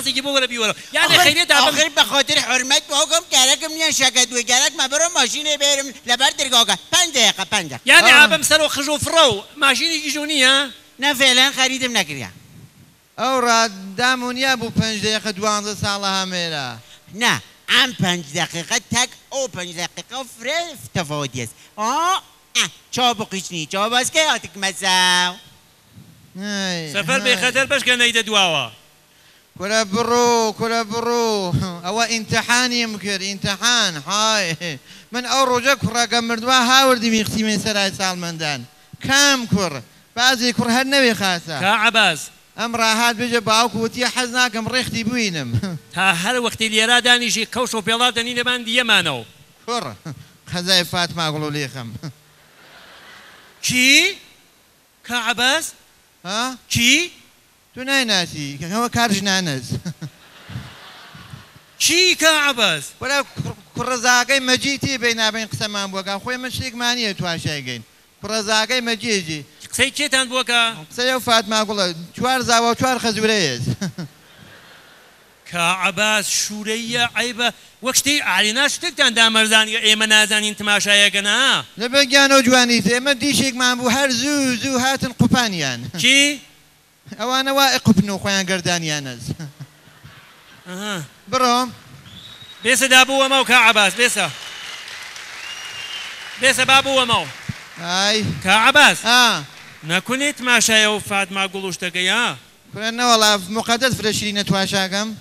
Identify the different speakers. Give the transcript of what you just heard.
Speaker 1: ماسێکی بۆ وەرە بیوەرە یانێ خەیرێت
Speaker 2: آخر بەخاطر حرمەت باوکم گەرەکم نییە شەکە دوێ گەرەکمە بڕۆ ماشینێ بێرم لەبەر دەرگاکە 5 دقیقە 5 دقیقە
Speaker 1: یانێ ئابەم سەر و خژ و فڕە و ماشینێکی ژوو نییە
Speaker 2: نە فێلەن خەریدم نەکردە
Speaker 3: ئەو ڕادامونیا بوو 5 دقیقە 12 ساڵە هەمێرە
Speaker 2: نا ئەم 5 دقیقە تەک ئەو 5 دقیقە فرێ تەفاوەتی هەست چاوبقیش نی چاوبەسکە هاتک مەساو
Speaker 1: سەفەر بێخەتەر بەشکە نەیدە دواوە
Speaker 3: كلا برو كلا برو او امتحاني مكر امتحان هاي من اوروجا كرا قمردوا هاوردي ميختي من سراي سالمندان كام كر بعضي كر هالنبي خاصة
Speaker 1: كعباس
Speaker 3: امرا هاد بيجي باوك وتي حزناكم ريختي بوينم
Speaker 1: تا هر وقت اليرا دانيشي كوش وبيلا دانين بان ديمانو
Speaker 3: كر خزاي فاطمة قولوا لي خم
Speaker 1: كي كعباس
Speaker 3: ها
Speaker 1: كي
Speaker 3: تو ناسي هو كارج نانز
Speaker 1: كي كعباس
Speaker 3: ولا كرزاقي مجيتي بين قسمان بوقا خويا من شيك مانيه تواشايقين كرزاقي مجيجي
Speaker 1: قسەی کێتان بووەکە
Speaker 3: قسەی فاتما گوڵە چوار زاوە و چوار خەزورەیەز
Speaker 1: کە عەباس شوورەیە عەیبە وەک شتی عالینا شتێکتان دامەرزانی ئێمە نازانین تماشایەکەنا
Speaker 3: لەبەر گیانە و جوانیت ئێمە دیشێکمان بوو هەر زوو زوو هاتن قوپانیان
Speaker 1: چی؟
Speaker 3: ئەوانە وا قوپن و خۆیان گەردانیانەز بڕۆ
Speaker 1: بێسە دابووەمە و کە عەباس بێسە بابووەمە و
Speaker 3: ئای
Speaker 1: کە عەباس نەکونێت تماشایە و فاتما گوڵ و شتەکەی
Speaker 3: كنا والله مقدس فرشينا تواشاكم